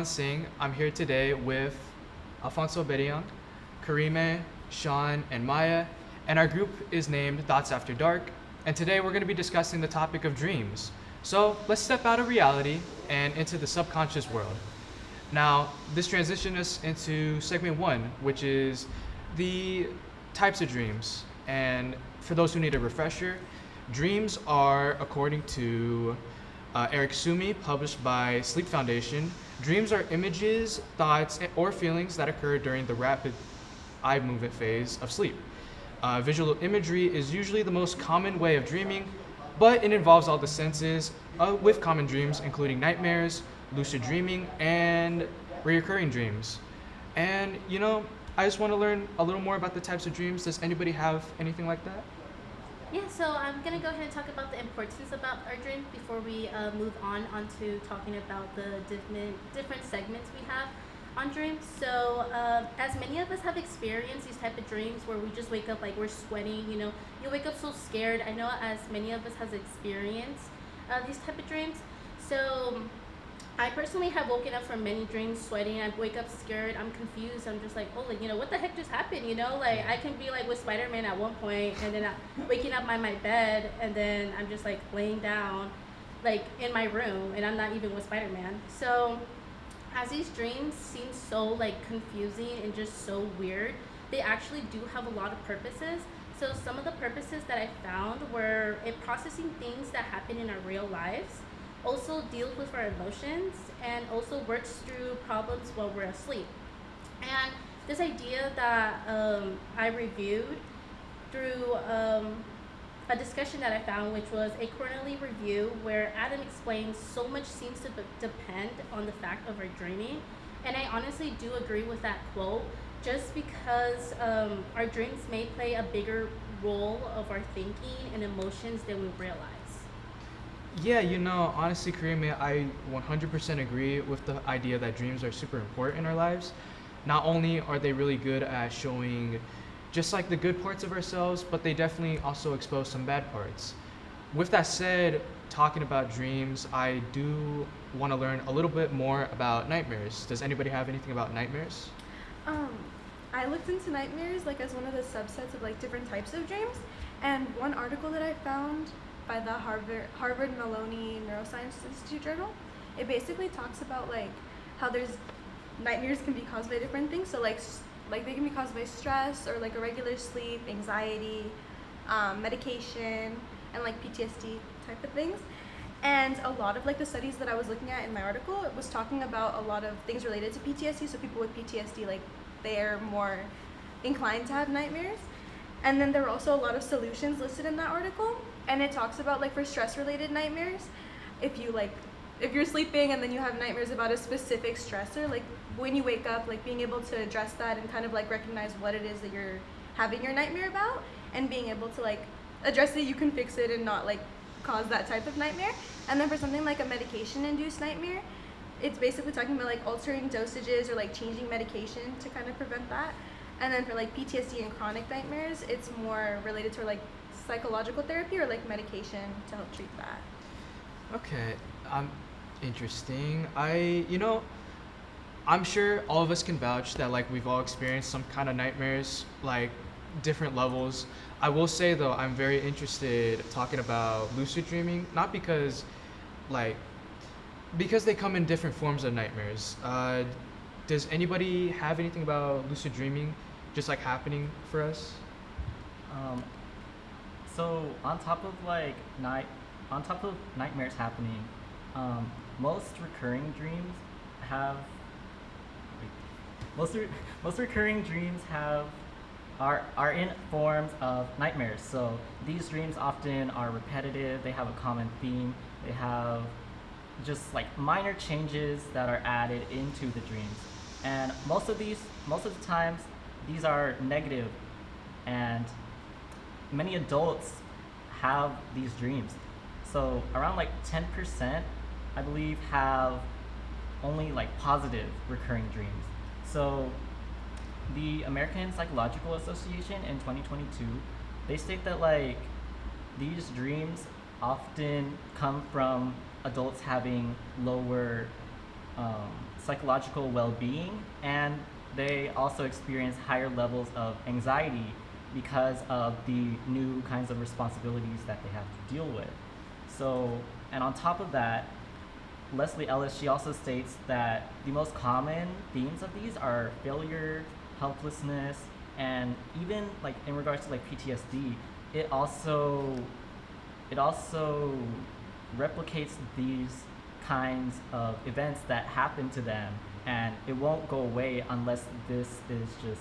John Singh. I'm here today with Alfonso Bedion, Karime, Sean, and Maya, and our group is named Thoughts After Dark. And today we're going to be discussing the topic of dreams. So let's step out of reality and into the subconscious world. Now, this transitions us into segment one, which is the types of dreams. And for those who need a refresher, dreams are, according to Eric Sumi, published by Sleep Foundation, dreams are images, thoughts, or feelings that occur during the rapid eye movement phase of sleep. Visual imagery is usually the most common way of dreaming, but it involves all the senses with common dreams, including nightmares, lucid dreaming, and recurring dreams. And I just want to learn a little more about the types of dreams. Does anybody have anything like that? Yeah, so I'm gonna go ahead and talk about the importance about our dreams before we move onto talking about the different segments we have on dreams. So as many of us have experienced these type of dreams where we just wake up like we're sweating, you wake up so scared. I know as many of us has experienced these type of dreams. So I personally have woken up from many dreams sweating. I wake up scared. I'm confused. I'm just like, oh, what the heck just happened? Like I can be like with Spider-Man at one point, and then waking up by my bed, and then I'm just like laying down, like in my room, and I'm not even with Spider-Man. So as these dreams seem so like confusing and just so weird, they actually do have a lot of purposes. So some of the purposes that I found were it processing things that happen in our real lives, also deals with our emotions, and also works through problems while we're asleep. And this idea that I reviewed through a discussion that I found, which was a quarterly review where Adam explains so much seems to depend on the fact of our dreaming. And I honestly do agree with that quote, just because our dreams may play a bigger role of our thinking and emotions than we realize. Yeah, honestly, Karima, I 100% agree with the idea that dreams are super important in our lives. Not only are they really good at showing just like the good parts of ourselves, but they definitely also expose some bad parts. With that said, talking about dreams, I do want to learn a little bit more about nightmares. Does anybody have anything about nightmares? Um, I looked into nightmares like as one of the subsets of like different types of dreams, and one article that I found by the Harvard Maloney Neuroscience Institute journal, it basically talks about like how there's nightmares can be caused by different things. So like they can be caused by stress or like irregular sleep, anxiety, medication, and like PTSD type of things. And a lot of like the studies that I was looking at in my article, it was talking about a lot of things related to PTSD. So people with PTSD, like they're more inclined to have nightmares. And then there were also a lot of solutions listed in that article. And it talks about like for stress related nightmares, if you're sleeping and then you have nightmares about a specific stressor, like when you wake up, like being able to address that and kind of like recognize what it is that you're having your nightmare about, and being able to like address it, you can fix it and not like cause that type of nightmare. And then for something like a medication induced nightmare, it's basically talking about like altering dosages or like changing medication to kind of prevent that. And then for like PTSD and chronic nightmares, it's more related to like psychological therapy or like medication to help treat that. Okay, interesting. I'm sure all of us can vouch that like we've all experienced some kind of nightmares, like different levels. I will say though, I'm very interested talking about lucid dreaming, not because they come in different forms of nightmares. Does anybody have anything about lucid dreaming just like happening for us? So on top of nightmares happening, most recurring dreams have most recurring dreams are in forms of nightmares. So these dreams often are repetitive. They have a common theme. They have just like minor changes that are added into the dreams, and most of the times these are negative, and many adults have these dreams. So around like 10%, I believe, have only like positive recurring dreams. So the American Psychological Association in 2022, they state that like these dreams often come from adults having lower psychological well-being, and they also experience higher levels of anxiety because of the new kinds of responsibilities that they have to deal with. So, and on top of that, Leslie Ellis, she also states that the most common themes of these are failure, helplessness, and even like in regards to like PTSD, it also it also replicates these kinds of events that happen to them, and it won't go away unless this is just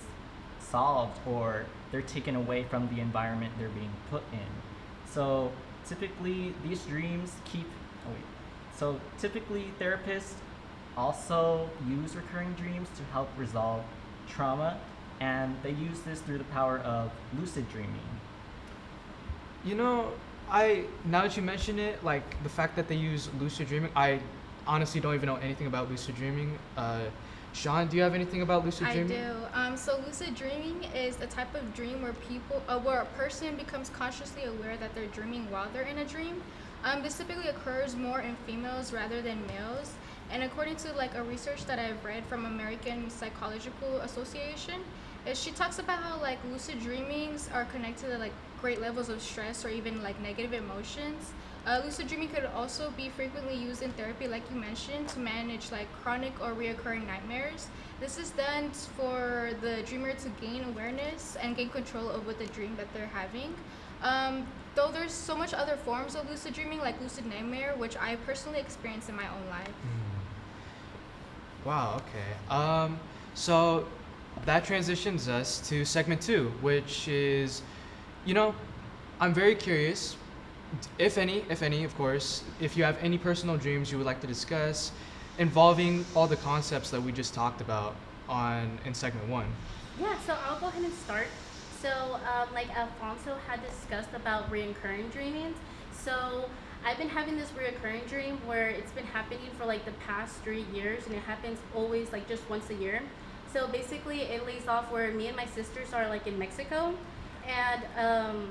solved or they're taken away from the environment they're being put in. So typically these dreams keep oh wait. So typically therapists also use recurring dreams to help resolve trauma, and they use this through the power of lucid dreaming. You know, I now that you mention it, like the fact that they use lucid dreaming, I honestly don't even know anything about lucid dreaming. Sean, do you have anything about lucid I dreaming? do. So lucid dreaming is a type of dream where a person becomes consciously aware that they're dreaming while they're in a dream. This typically occurs more in females rather than males. And according to like a research that I've read from American Psychological Association, she talks about how like lucid dreamings are connected to like great levels of stress or even like negative emotions. Lucid dreaming could also be frequently used in therapy, like you mentioned, to manage like chronic or reoccurring nightmares. This is done for the dreamer to gain awareness and gain control over the dream that they're having. Though there's so much other forms of lucid dreaming, like lucid nightmare, which I personally experienced in my own life. Wow, okay. So that transitions us to segment 2, which is, you know, I'm very curious, if any, of course, if you have any personal dreams you would like to discuss involving all the concepts that we just talked about in segment 1. Yeah, so I'll go ahead and start. So, like Alfonso had discussed about reoccurring dreamings. So, I've been having this reoccurring dream where it's been happening for like the past 3 years, and it happens always like just once a year. So basically, it lays off where me and my sisters are like in Mexico, and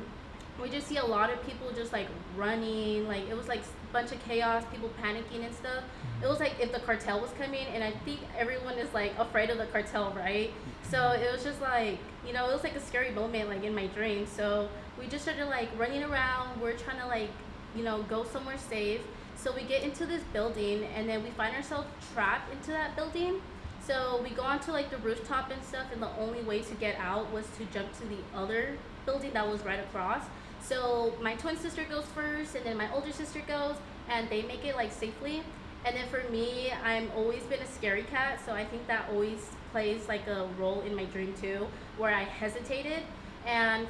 we just see a lot of people just like running. Like it was like a bunch of chaos, people panicking and stuff. It was like if the cartel was coming, and I think everyone is like afraid of the cartel, right? So it was just like, you know, it was like a scary moment like in my dream. So we just started like running around. We're trying to like, you know, go somewhere safe. So we get into this building, and then we find ourselves trapped into that building. So we go onto like the rooftop and stuff, and the only way to get out was to jump to the other building that was right across. So my twin sister goes first, and then my older sister goes, and they make it like safely. And then for me, I'm always been a scary cat, so I think that always plays like a role in my dream too, where I hesitated and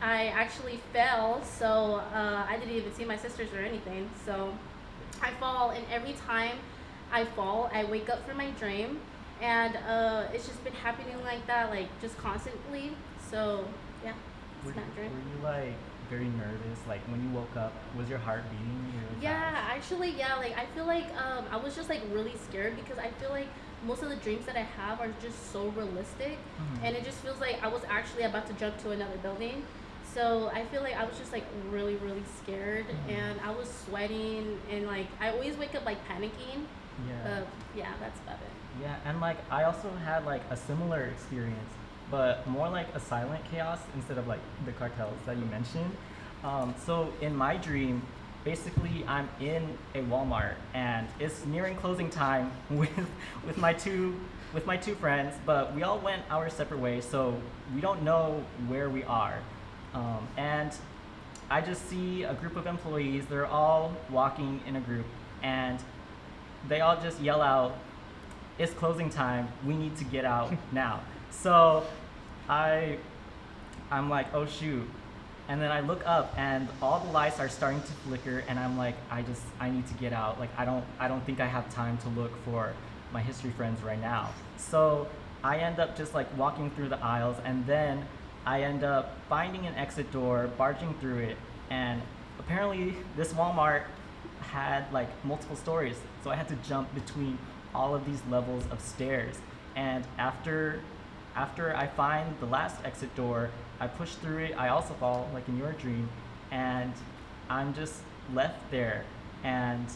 I actually fell. So I didn't even see my sisters or anything. So I fall, and every time I fall, I wake up from my dream, and it's just been happening like that, like just constantly. So yeah, Were, it's my dream. were you like very nervous? Like when you woke up, was your heart beating really Yeah, fast? actually, yeah. Like I feel like I was just like really scared because I feel like most of the dreams that I have are just so realistic, and it just feels like I was actually about to jump to another building. So I feel like I was just like really, really scared, and I was sweating, and like I always wake up like panicking. Yeah. Yeah, that's about it. Yeah, and like I also had like a similar experience, but more like a silent chaos instead of like the cartels that you mentioned. So in my dream, basically I'm in a Walmart, and it's nearing closing time with my two friends, but we all went our separate ways, so we don't know where we are. And I just see a group of employees. They're all walking in a group, and they all just yell out, "It's closing time. We need to get out now." So I'm like, "Oh shoot." And then I look up, and all the lights are starting to flicker, and I'm like, I need to get out. Like I don't think I have time to look for my history friends right now. So I end up just like walking through the aisles, and then I end up finding an exit door, barging through it, and apparently this Walmart had like multiple stories, so I had to jump between all of these levels of stairs. And after I find the last exit door, I push through it. I also fall like in your dream, and I'm just left there and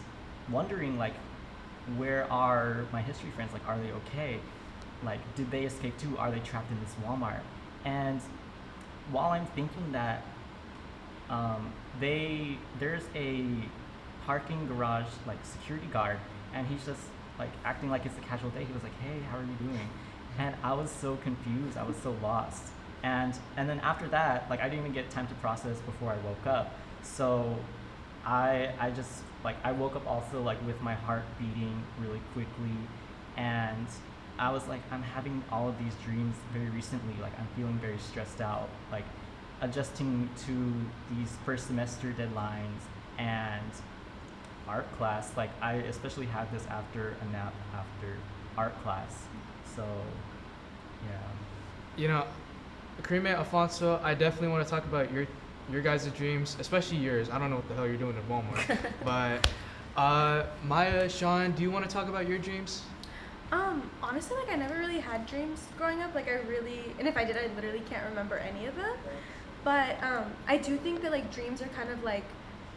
wondering like, where are my history friends? Like, are they okay? Like, did they escape too? Are they trapped in this Walmart? And while I'm thinking that, there's a parking garage like security guard, and he's just like acting like it's a casual day. He was like, "Hey, how are you doing?" And I was so confused. I was so lost. And then after that, like I didn't even get time to process before I woke up. So I just like I woke up also like with my heart beating really quickly, and I was like, I'm having all of these dreams very recently. Like I'm feeling very stressed out, like adjusting to these first semester deadlines and art class. Like I especially had this after a nap after art class. So yeah. You know, Karime, Alfonso, I definitely want to talk about your guys' dreams, especially yours. I don't know what the hell you're doing at Walmart, but Maya, Sean, do you want to talk about your dreams? Honestly, like I never really had dreams growing up. Like and if I did, I literally can't remember any of them. But I do think that like dreams are kind of like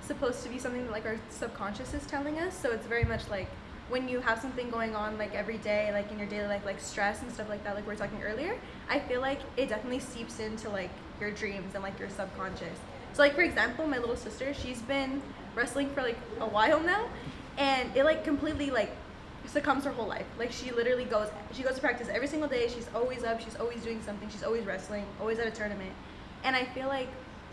supposed to be something that like our subconscious is telling us. So it's very much like when you have something going on like every day, like in your daily life, like stress and stuff like that, like we were talking earlier, I feel like it definitely seeps into like your dreams and like your subconscious. So like for example, my little sister, she's been wrestling for like a while now, and it like completely like succumbs her whole life. Like she literally goes to practice every single day. She's always up, she's always doing something, she's always wrestling, always at a tournament. And I feel like,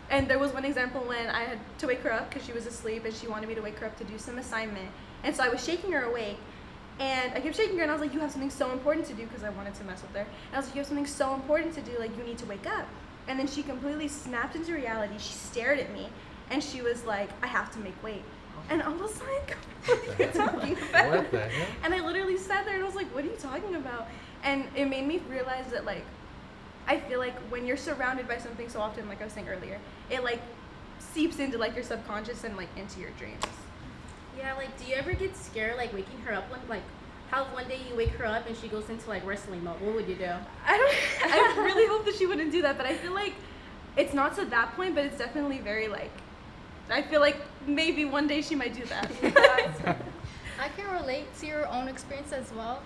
and there was one example when I had to wake her up because she was asleep and she wanted me to wake her up to do some assignment. And so I was shaking her awake, and I kept shaking her, and I was like, you have something so important to do, because I wanted to mess with her. And I was like, you have something so important to do, like you need to wake up. And then she completely snapped into reality. She stared at me, and she was like, I have to make weight. And I was like, what are you talking about? What the hell? And I literally sat there and I was like, what are you talking about? And it made me realize that like, I feel like when you're surrounded by something so often, like I was saying earlier, it like seeps into like your subconscious and like into your dreams. Yeah, like, do you ever get scared, like, waking her up like, how one day you wake her up and she goes into, like, wrestling mode? What would you do? I really hope that she wouldn't do that, but I feel like it's not to that point, but it's definitely very, like, I feel like maybe one day she might do that. I can relate to your own experience as well.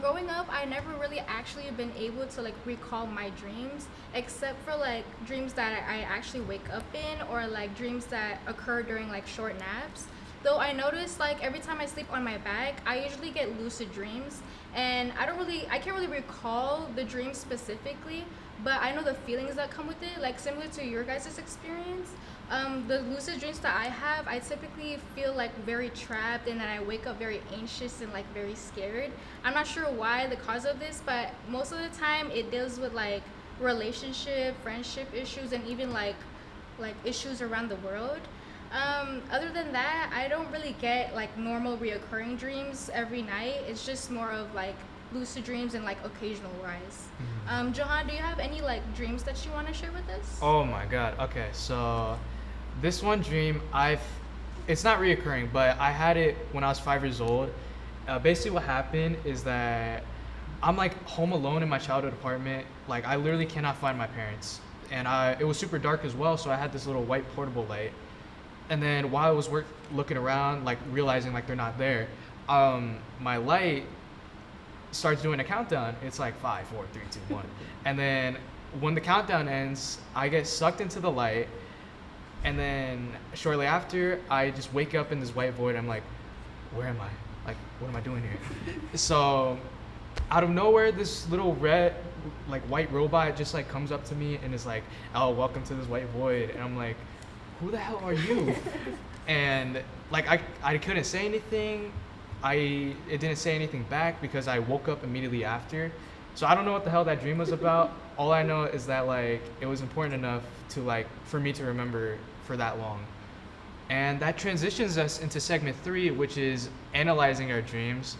Growing up, I never really actually been able to like recall my dreams, except for like dreams that I actually wake up in, or like dreams that occur during like short naps. Though I notice like every time I sleep on my back, I usually get lucid dreams, and I can't really recall the dreams specifically, but I know the feelings that come with it, like similar to your guys' experience. The lucid dreams that I have, I typically feel like very trapped, and then I wake up very anxious and like very scared. I'm not sure why the cause of this, but most of the time it deals with like relationship, friendship issues, and even like issues around the world. Other than that, I don't really get like normal reoccurring dreams every night. It's just more of like lucid dreams and like occasional rise. Johan, do you have any like dreams that you want to share with us? Oh my god. Okay, so this one dream it's not reoccurring, but I had it when I was 5 years old. Basically what happened is that I'm like home alone in my childhood apartment. Like I literally cannot find my parents, and it was super dark as well, so I had this little white portable light. And then while I was looking around, like realizing like they're not there, my light starts doing a countdown. It's like 5, 4, 3, 2, 1. And then when the countdown ends, I get sucked into the light. And then shortly after, I just wake up in this white void. I'm like, where am I? Like, what am I doing here? So out of nowhere, this little red, like white robot just like comes up to me and is like, oh, welcome to this white void. And I'm like, who the hell are you? And like, I couldn't say anything. It didn't say anything back because I woke up immediately after. So I don't know what the hell that dream was about. All I know is that like it was important enough to like for me to remember for that long. And that transitions us into segment 3, which is analyzing our dreams.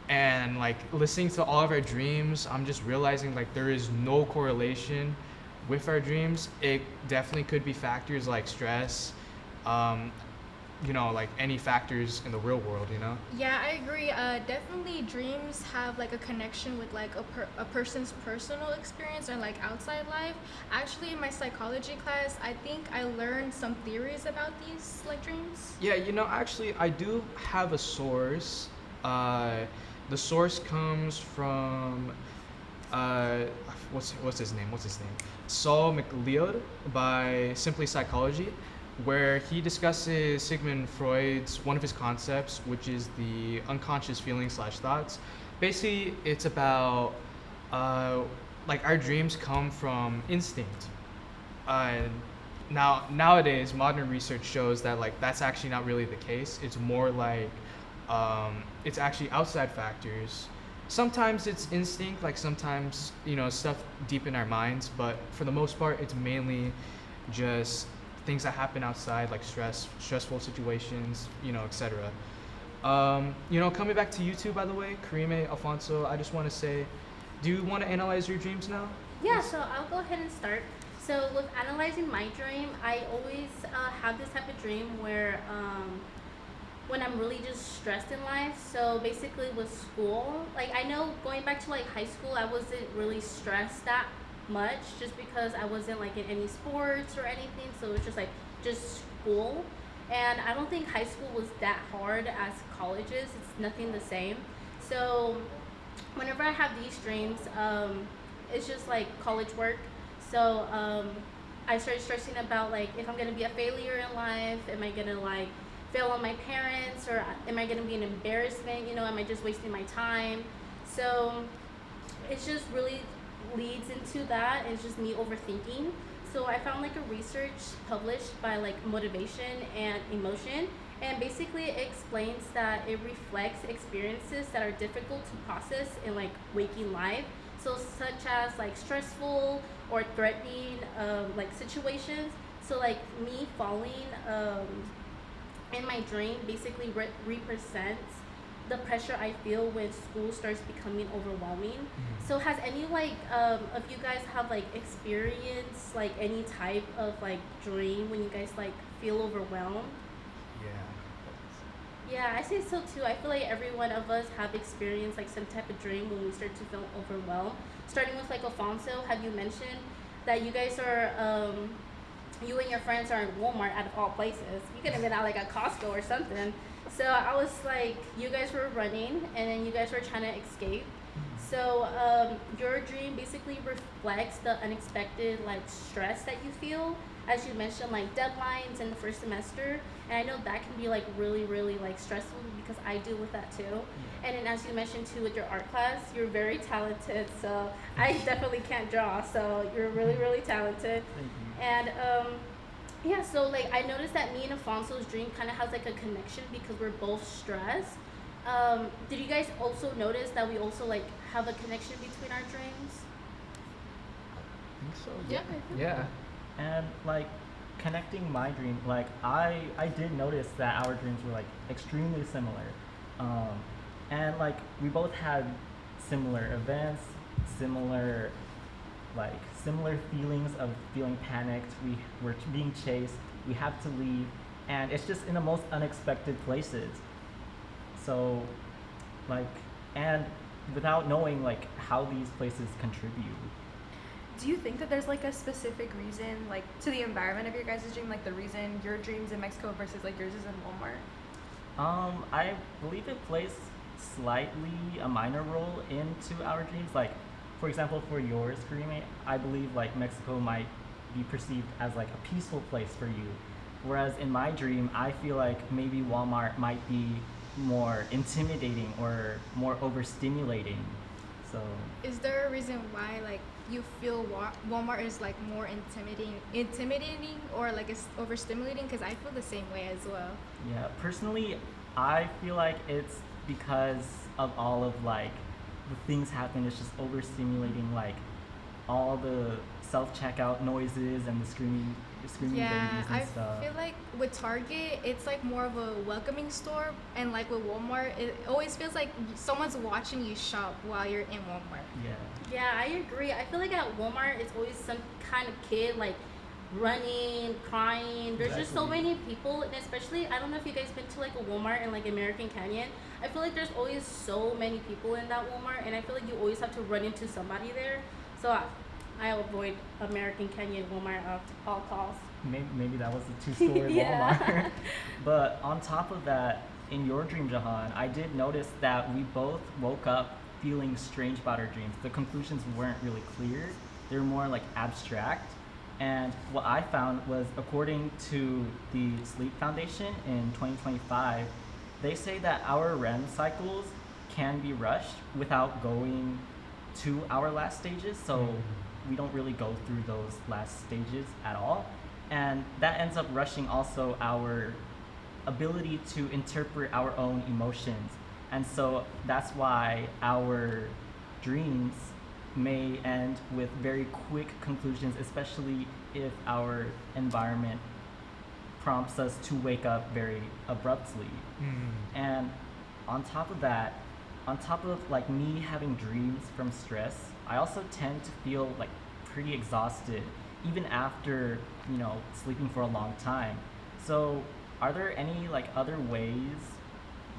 And like listening to all of our dreams, I'm just realizing like there is no correlation with our dreams. It definitely could be factors like stress, like any factors in the real world, Yeah, I agree. Definitely dreams have like a connection with like a person's personal experience or like outside life. Actually, in my psychology class, I think I learned some theories about these like dreams. Yeah, actually I do have a source Uh, the source comes from uh, what's his name? What's his name? Saul McLeod by Simply Psychology, where he discusses Sigmund Freud's one of his concepts, which is the unconscious feelings slash thoughts. Basically, it's about like our dreams come from instinct. Uh, nowadays, modern research shows that like that's actually not really the case. It's more like it's actually outside factors. Sometimes it's instinct, like sometimes stuff deep in our minds, but for the most part, it's mainly just things that happen outside, like stressful situations, etc. Coming back to you two, by the way, Karime, Alfonso, I just want to say, do you want to analyze your dreams now? Yeah, so I'll go ahead and start. So with analyzing my dream, I always have this type of dream where when I'm really just stressed in life. So basically with school, like I know going back to like high school, I wasn't really stressed that much just because I wasn't like in any sports or anything. So it was just like just school. And I don't think high school was that hard as college is. It's nothing the same. So whenever I have these dreams, it's just like college work. So I started stressing about like if I'm gonna be a failure in life, am I gonna like fail on my parents, or am I gonna be an embarrassment? Am I just wasting my time? So it's just really leads into that. It's just me overthinking. So I found like a research published by like Motivation and Emotion, and basically it explains that it reflects experiences that are difficult to process in like waking life. So such as like stressful or threatening like situations. So like me falling in my dream basically represents the pressure I feel when school starts becoming overwhelming. So has any like of you guys have like experienced like any type of like dream when you guys like feel overwhelmed? Yeah, I say so too. I feel like every one of us have experienced like some type of dream when we start to feel overwhelmed. Starting with like Alfonso, have you mentioned that you guys are you and your friends are in Walmart out of all places? You could have been at like a Costco or something. So I was like, you guys were running and then you guys were trying to escape. So your dream basically reflects the unexpected like stress that you feel, as you mentioned, like deadlines in the first semester. And I know that can be like really, really like stressful because I deal with that too. And then as you mentioned too with your art class, you're very talented. So I definitely can't draw. So you're really, really talented. Thank you. And yeah, so like I noticed that me and Alfonso's dream kind of has like a connection because we're both stressed. Did you guys also notice that we also like have a connection between our dreams? I think so. Yeah. Yeah. And like connecting my dream, like I did notice that our dreams were like extremely similar, and like we both had similar events, similar feelings of feeling panicked. We were being chased. We have to leave, and it's just in the most unexpected places. So, like, and without knowing like how these places contribute. Do you think that there's like a specific reason, like to the environment of your guys' dream, like the reason your dream's in Mexico versus like yours is in Walmart? I believe it plays slightly a minor role into our dreams. Like, for example, for yours, Karime, I believe like Mexico might be perceived as like a peaceful place for you, whereas in my dream, I feel like maybe Walmart might be more intimidating or more overstimulating. So Is there a reason why like you feel Walmart is like more intimidating or like it's overstimulating? Because I feel the same way as well. yeah, personally, I feel like it's because of all of like the things happen. It's just overstimulating, like all the self-checkout noises and the screaming Yeah, babies and I stuff. feel like with Target, it's like more of a welcoming store, and like with Walmart, it always feels like someone's watching you shop while you're in Walmart. Yeah. Yeah, I agree. I feel like at Walmart, it's always some kind of kid like running, crying. There's just so Exactly. many people, and especially I don't know if you guys been to like a Walmart in like American Canyon. I feel like there's always so many people in that Walmart, and I feel like you always have to run into somebody there. So I avoid American Canyon Walmart at all costs. Maybe that was the two-story Yeah. Walmart. But on top of that, in your dream, Jahan, I did notice that we both woke up feeling strange about our dreams. The conclusions weren't really clear, they were more like abstract. And what I found was, according to the Sleep Foundation in 2025, they say that our REM cycles can be rushed without going to our last stages. So we don't really go through those last stages at all. And that ends up rushing also our ability to interpret our own emotions. And so that's why our dreams may end with very quick conclusions, especially if our environment prompts us to wake up very abruptly. And on top of that, on top of like me having dreams from stress, I also tend to feel like pretty exhausted even after, you know, sleeping for a long time. So are there any like other ways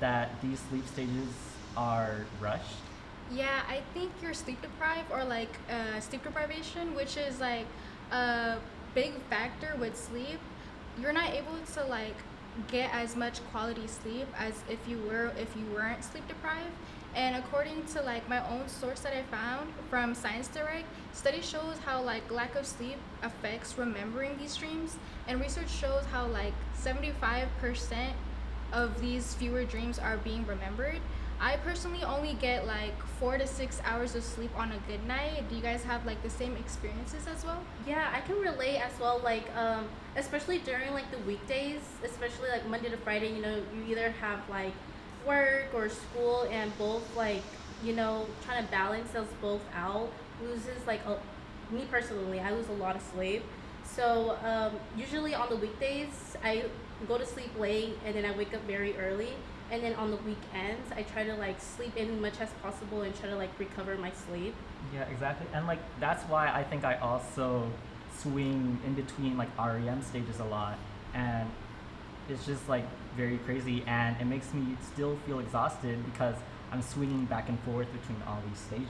that these sleep stages are rushed? Yeah, I think you're sleep deprived or like sleep deprivation, which is like a big factor with sleep. You're not able to like get as much quality sleep as if you weren't sleep deprived. And according to like my own source that I found from Science Direct, study shows how like lack of sleep affects remembering these dreams, and research shows how like 75% of these fewer dreams are being remembered. I personally only get like 4 to 6 hours of sleep on a good night. Do you guys have like the same experiences as well? Yeah, I can relate as well. Like, especially during like the weekdays, especially like Monday to Friday. You know, you either have like work or school, and both like, you know, trying to balance those both out loses like me personally, I lose a lot of sleep. So usually on the weekdays, I go to sleep late and then I wake up very early. And then on the weekends, I try to like sleep in much as possible and try to like recover my sleep. Yeah, exactly. And like that's why I think I also swing in between like REM stages a lot, and it's just like very crazy, and it makes me still feel exhausted because I'm swinging back and forth between all these stages.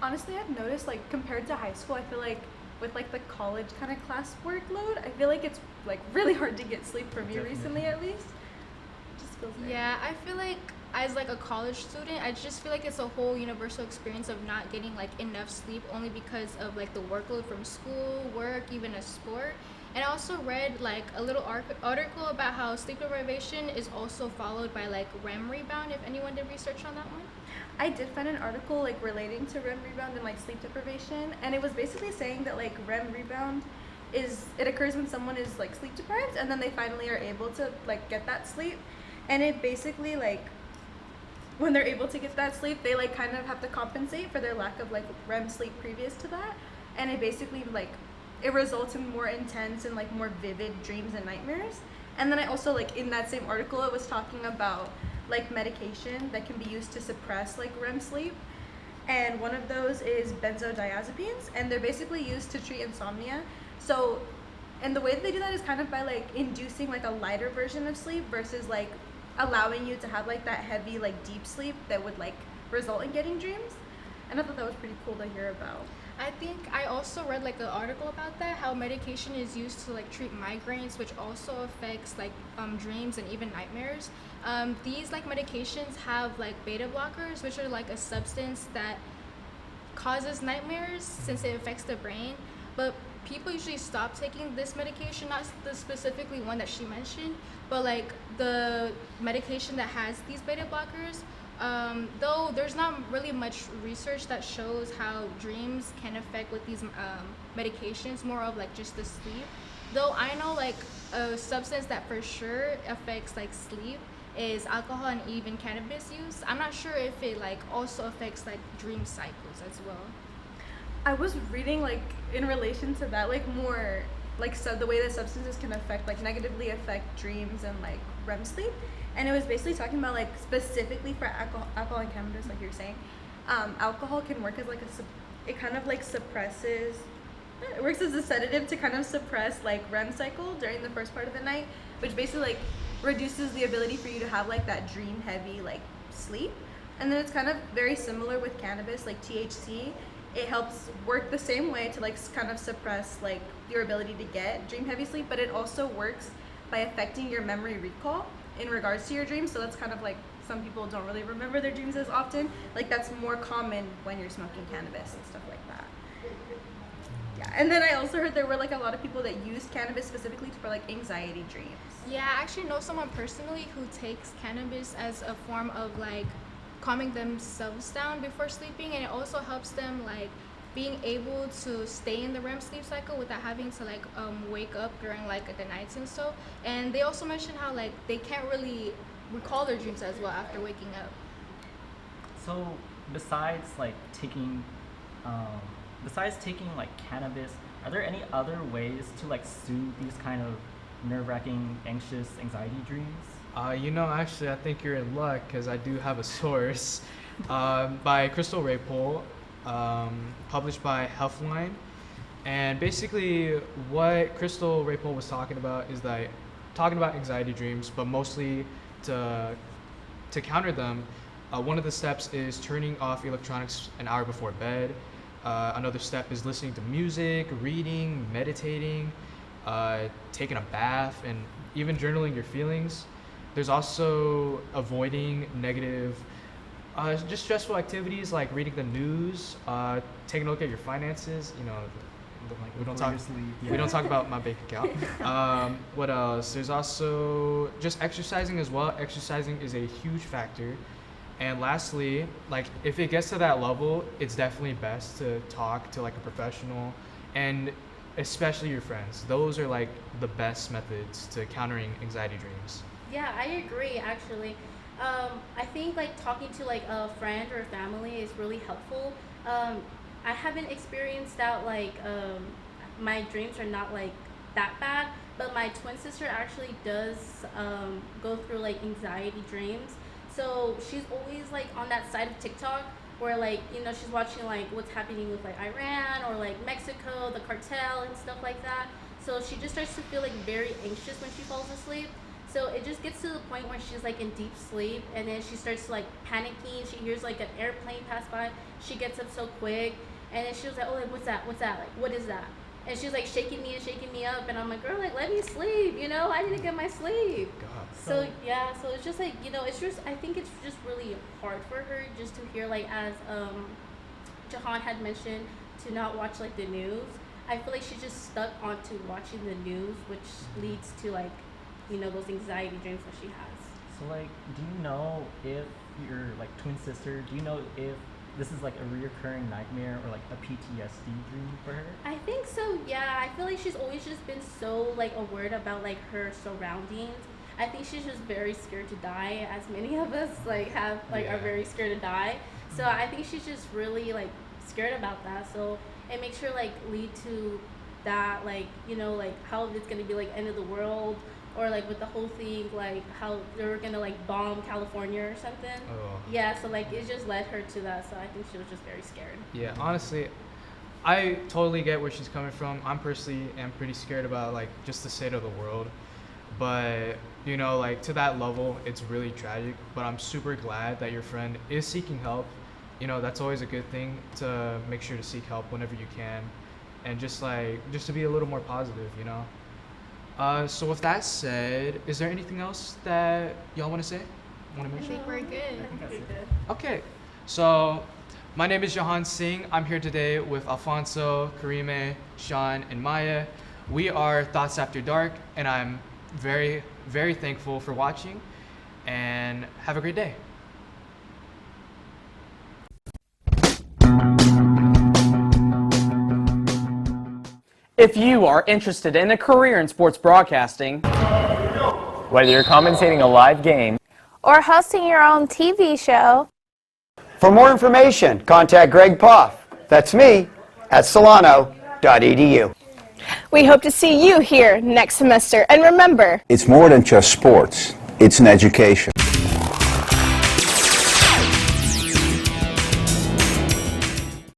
Honestly, I've noticed like compared to high school, I feel like with like the college kind of class workload, I feel like it's like really hard to get sleep for me Definitely. recently, at least. Just feels very Yeah, I feel like as like a college student, I just feel like it's a whole universal experience of not getting like enough sleep only because of like the workload from school, work, even a sport. And I also read like a little article about how sleep deprivation is also followed by like REM rebound, if anyone did research on that one. I did find an article like relating to REM rebound and like sleep deprivation, and it was basically saying that like REM rebound it occurs when someone is like sleep deprived and then they finally are able to like get that sleep, and it basically like when they're able to get that sleep, they like kind of have to compensate for their lack of like REM sleep previous to that, and it basically like it results in more intense and like more vivid dreams and nightmares. And then I also like in that same article, it was talking about like medication that can be used to suppress like REM sleep, and one of those is benzodiazepines, and they're basically used to treat insomnia. So, and the way that they do that is kind of by like inducing like a lighter version of sleep versus like allowing you to have like that heavy like deep sleep that would like result in getting dreams. And I thought that was pretty cool to hear about. I think I also read like an article about that, how medication is used to like treat migraines, which also affects like dreams and even nightmares. These like medications have like beta blockers, which are like a substance that causes nightmares since it affects the brain. But people usually stop taking this medication, not the specifically one that she mentioned, but like the medication that has these beta blockers. Though there's not really much research that shows how dreams can affect with these medications, more of like just the sleep. Though I know like a substance that for sure affects like sleep is alcohol and even cannabis use. I'm not sure if it like also affects like dream cycles as well. I was reading like in relation to that, like more like so the way that substances can affect like negatively affect dreams and like REM sleep, and it was basically talking about like specifically for alcohol and cannabis, like you're saying, alcohol can work as like it kind of like suppresses. It works as a sedative to kind of suppress like REM cycle during the first part of the night, which basically like reduces the ability for you to have like that dream heavy like sleep. And then it's kind of very similar with cannabis, like THC. It helps work the same way to like kind of suppress like your ability to get dream heavy sleep, but it also works by affecting your memory recall. in regards to your dreams. So that's kind of like, some people don't really remember their dreams as often. Like that's more common when you're smoking cannabis and stuff like that. Yeah, and then I also heard there were like a lot of people that used cannabis specifically for like anxiety dreams. Yeah, I actually know someone personally who takes cannabis as a form of like calming themselves down before sleeping, and it also helps them like being able to stay in the REM sleep cycle without having to like wake up during like the nights and so. And they also mentioned how like they can't really recall their dreams as well after waking up. So besides taking like cannabis, are there any other ways to like soothe these kind of nerve-wracking, anxious, anxiety dreams? Actually, I think you're in luck because I do have a source by Crystal Raypole, published by Healthline. And basically, what Crystal Raypole was talking about is that talking about anxiety dreams, but mostly to counter them. One of the steps is turning off electronics an hour before bed. Another step is listening to music, reading, meditating, taking a bath, and even journaling your feelings. There's also avoiding negative, just stressful activities like reading the news, taking a look at your finances. We don't talk about my bank account. What else? There's also just exercising as well. Exercising is a huge factor. And lastly, like if it gets to that level, it's definitely best to talk to like a professional, and especially your friends. Those are like the best methods to countering anxiety dreams. Yeah, I agree actually. I think like talking to like a friend or a family is really helpful. I haven't experienced that my dreams are not like that bad, but my twin sister actually does go through like anxiety dreams. So she's always like on that side of TikTok where she's watching like what's happening with like Iran or like Mexico, the cartel and stuff like that. So she just starts to feel like very anxious when she falls asleep. So it just gets to the point where she's like in deep sleep, and then she starts like panicking. She hears like an airplane pass by. She gets up so quick, and then she was like, "Oh, like what's that? What's that? Like what is that?" And she's like shaking me up, and I'm like, "Girl, like let me sleep. I need to get my sleep." God. So it's just like it's just I think it's just really hard for her just to hear like as Jahan had mentioned to not watch like the news. I feel like she's just stuck onto watching the news, which leads to like those anxiety dreams that she has. So do you know if your twin sister, do you know if this is like a reoccurring nightmare or like a PTSD dream for her? I think so, yeah. I feel like she's always just been so aware about like her surroundings. I think she's just very scared to die, as many of us are very scared to die. So I think she's just really scared about that. So it makes her lead to that how it's gonna be end of the world, or with the whole thing how they're gonna bomb California or something. Oh. Yeah, so it just led her to that. So I think she was just very scared. Yeah, honestly, I totally get where she's coming from. I'm personally am pretty scared about just the state of the world, but to that level, it's really tragic. But I'm super glad that your friend is seeking help. That's always a good thing, to make sure to seek help whenever you can, and just to be a little more positive. So with that said, is there anything else that y'all want to say? Want to I mention? think we're good. That's it. Okay, so my name is Jahan Singh. I'm here today with Alfonso, Karime, Sean, and Maya. We are Thoughts After Dark, and I'm very, very thankful for watching, and have a great day. If you are interested in a career in sports broadcasting, Whether you're commentating a live game or hosting your own TV show, For more information, contact Greg Poff. That's me at solano.edu. we hope to see you here next semester. And remember, It's more than just sports, it's an education.